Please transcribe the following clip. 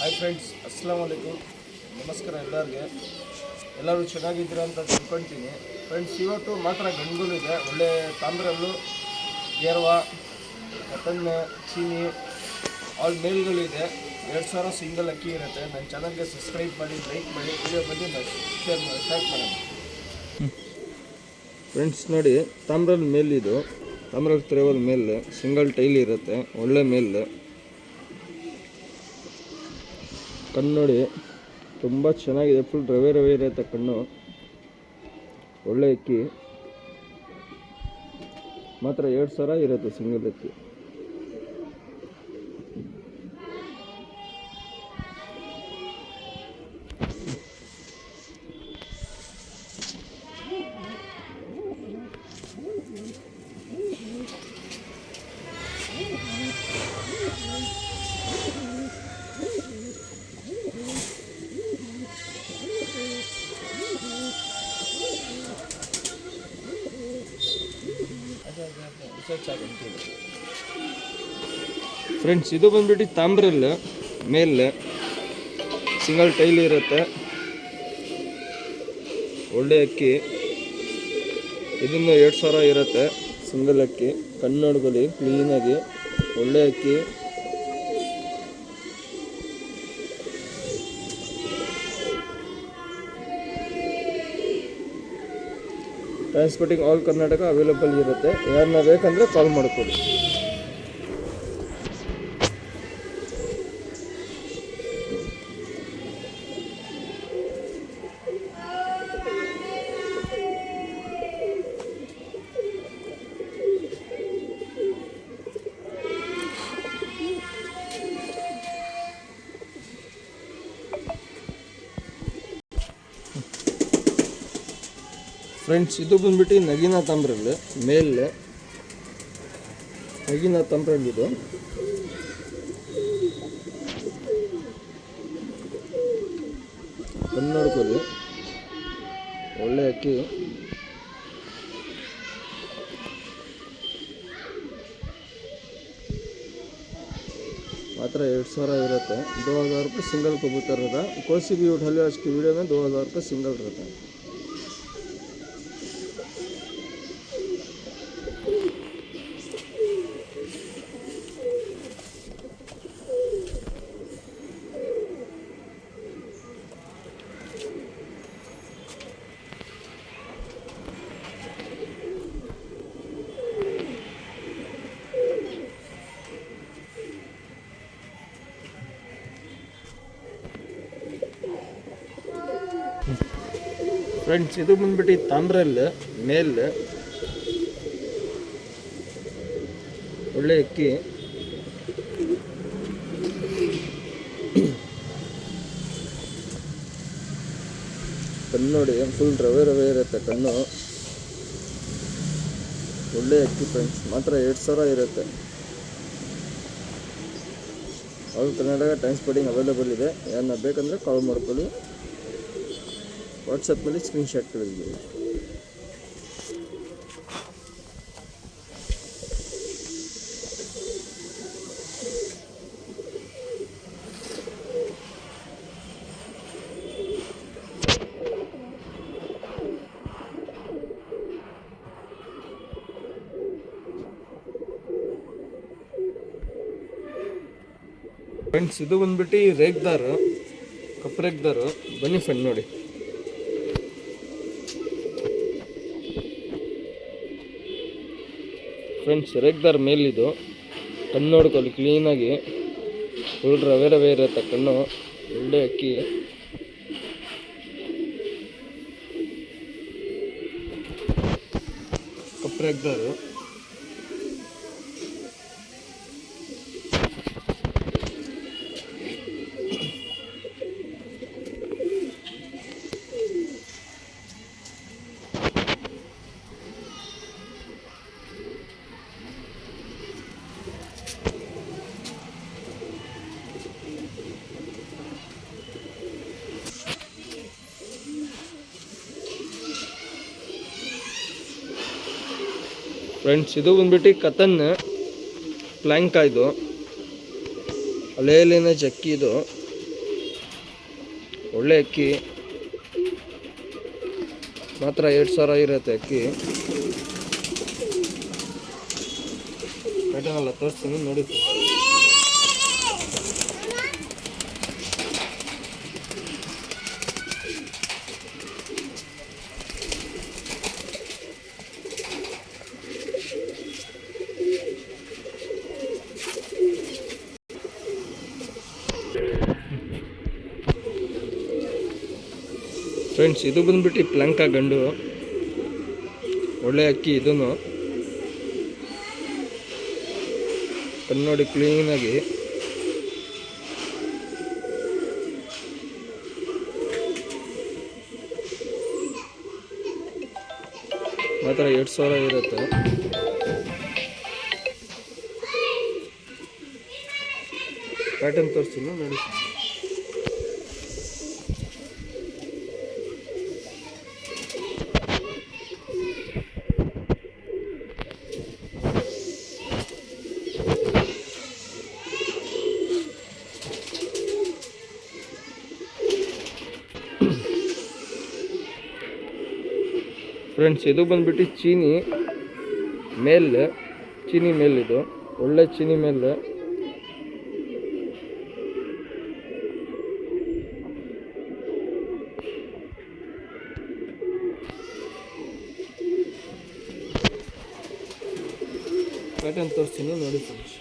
Hi friends, ಅಸ್ಸಲಾಮು ಅಲೈಕುಮ್. ನಮಸ್ಕಾರ ಎಲ್ಲರೂ ಚೆನ್ನಾಗಿದ್ದೀರಾ ಅಂತ ತಿಳ್ಕೊಳ್ತೀನಿ. ಫ್ರೆಂಡ್ಸ್, ಇವತ್ತು ಮಾತ್ರ ಗಂಡುಗಳು ಇದೆ. ಒಳ್ಳೆ ತಾಮ್ರಲ್ಲು, ಗೇರ್ವಾ, ಕತನ್ನೆ, ಚೀನಿ ಆಲ್ ಮೇಲ್ಗಳಿದೆ. 2000 ಸಿಂಗಲ್ ಅಕ್ಕಿ ಇರುತ್ತೆ. ನನ್ನ ಚಾನಲ್ಗೆ ಸಬ್ಸ್ಕ್ರೈಬ್ ಮಾಡಿ, ಲೈಕ್ ಮಾಡಿ, ವಿಡಿಯೋ ಬಂದು ಶೇರ್ ಮಾಡಿ ಸ್ಟಾರ್ಟ್ ಮಾಡೋಣ. ಫ್ರೆಂಡ್ಸ್ ನೋಡಿ, ತಾಮ್ರಲ್ಲಿ ಮೇಲಿದು ತಾಮ್ರಲ್ಲಿ ತ್ರೇವಲ್ ಮೇಲೆ ಸಿಂಗಲ್ ಟೈಲ್ ಇರುತ್ತೆ. ಒಳ್ಳೆ ಮೇಲೆ ಕಣ್ಣು ನೋಡಿ, ತುಂಬ ಚೆನ್ನಾಗಿದೆ. ಫುಲ್ ರವೆ ಇರುತ್ತೆ ಕಣ್ಣು. ಒಳ್ಳೆ ಅಕ್ಕಿ ಮಾತ್ರ 2000 ಇರುತ್ತೆ ಸಿಂಗಲ್ ಅಕ್ಕಿ. ಫ್ರೆಂಡ್ಸ್, ಇದು ಬಂದ್ಬಿಟ್ಟು ತಾಮ್ರಲ್ಲಿ ಮೇಲೆ ಸಿಂಗಲ್ ಟೈಲ್ ಇರುತ್ತೆ. ಒಳ್ಳೆ ಅಕ್ಕಿ. ಇದನ್ನು 2000 ಇರುತ್ತೆ ಸಿಂಗಲ್ ಅಕ್ಕಿ. ಕಣ್ಣೊಡ್ಗಲಿ ಕ್ಲೀನಾಗಿ ಒಳ್ಳೆ ಅಕ್ಕಿ. ಟ್ರಾನ್ಸ್ಪೋರ್ಟಿಂಗ್ ಆಲ್ ಕರ್ನಾಟಕ ಅವೈಲೇಬಲ್ ಇರುತ್ತೆ. ಯಾರನ್ನ ಬೇಕಂದರೆ ಕಾಲ್ ಮಾಡ್ಕೊಳ್ಳಿ. ಫ್ರೆಂಡ್ಸ್, ಇದು ಬಂದ್ಬಿಟ್ಟು ನಗೀನಾ ತಾಮ್ರಲ್ಲಿ ಮೇಲೆ ನಗೀನಾ ತಾಮ್ರಲ್ಲಿದು ಕನ್ನಡಕಲ್ಲಿ ಒಳ್ಳೆ ಅಕ್ಕಿ. मात्र 2000 इರುತ್ತೆ. 2000 रुपये सिंगल कबूतर रहता. कोई भी उठा लो आज की वीडियो में 2000 रुपये सिंगल रहता है. ಫ್ರೆಂಡ್ಸ್, ಇದು ಬಂದ್ಬಿಟ್ಟು ತಾಮ್ರಲ್ಲಿ ಮೇಲೆ ಒಳ್ಳೆ ಅಕ್ಕಿ. ಕಣ್ಣು ನೋಡಿ, ಫುಲ್ ರವೆ ಇರುತ್ತೆ ಕಣ್ಣು. ಒಳ್ಳೆ ಅಕ್ಕಿ ಫ್ರೆಂಡ್ಸ್. ಮಾತ್ರ 2000 ಇರುತ್ತೆ. ಆಲ್ ಕರ್ನಾಟಕ ಟ್ರಾನ್ಸ್ಪೋರ್ಟಿಂಗ್ ಅವೈಲೇಬಲ್ ಇದೆ. ಯಾರನ್ನ ಬೇಕಂದರೆ ಕಾಲ್ ಮಾಡ್ಕೊಳ್ಳಿ. ವಾಟ್ಸಪ್ನಲ್ಲಿ ಸ್ಕ್ರೀನ್ಶಾಟ್ ಕಳಿಸ್ಬಿಡಿ. ಫ್ರೆಂಡ್ಸ್, ಇದು ಬಂದ್ಬಿಟ್ಟು ರೇಗ್ದಾರು, ಕಪ್ಪು ರೇಗ್ದಾರು. ಬನ್ನಿ ಫ್ರೆಂಡ್ ನೋಡಿ. ಫ್ರೆಂಡ್ಸ್, ರೇಗ್ದಾರ್ ಮೇಲಿದು ಕಣ್ಣು ನೋಡ್ಕೊಳ್ಳಿ ಕ್ಲೀನಾಗಿ. ಫುಲ್ ರವೆ ಇರುತ್ತೆ ಕಣ್ಣು. ಒಳ್ಳೆ ಅಕ್ಕಿ. ಕಪ್ಪು ರೇಗ್ದಾರು. ಫ್ರೆಂಡ್ಸ್, ಇದು ಬಂದ್ಬಿಟ್ಟು ಕತನ್ ಪ್ಲ್ಯಾಂಕ. ಇದು ಹಳೆಯಲ್ಲಿನ ಚಕ್ಕಿ. ಇದು ಒಳ್ಳೆ ಅಕ್ಕಿ ಮಾತ್ರ 2000 ಇರುತ್ತೆ ಅಕ್ಕಿ. ಪ್ಯಾಟರ್ನ್ ಎಲ್ಲ ತೋರಿಸ್ತೀನಿ ನೋಡಿ. ಫ್ರೆಂಡ್ಸ್, ಇದು ಬಂದ್ಬಿಟ್ಟು ಪ್ಲಂಕ ಗಂಡು, ಒಳ್ಳೆ ಅಕ್ಕಿ. ಇದೂ ನೋಡಿ ಕ್ಲೀನಾಗಿ. ಮಾತ್ರ 2000 ಇರುತ್ತೆ. ಪ್ಯಾಟರ್ನ್ ತೋರಿಸ್ತೀನಿ ನೋಡಿ. ಫ್ರೆಂಡ್ಸ್, ಇದು ಬಂದ್ಬಿಟ್ಟು ಚೀನಿ ಮೇಲ್. ಇದು ಒಳ್ಳೆ ಚೀನಿ ಮೇಲ್. ಪ್ಯಾಟರ್ನ್ ತೋರಿಸ್ತೀನಿ ನೋಡಿ ಫ್ರೆಂಡ್ಸ್.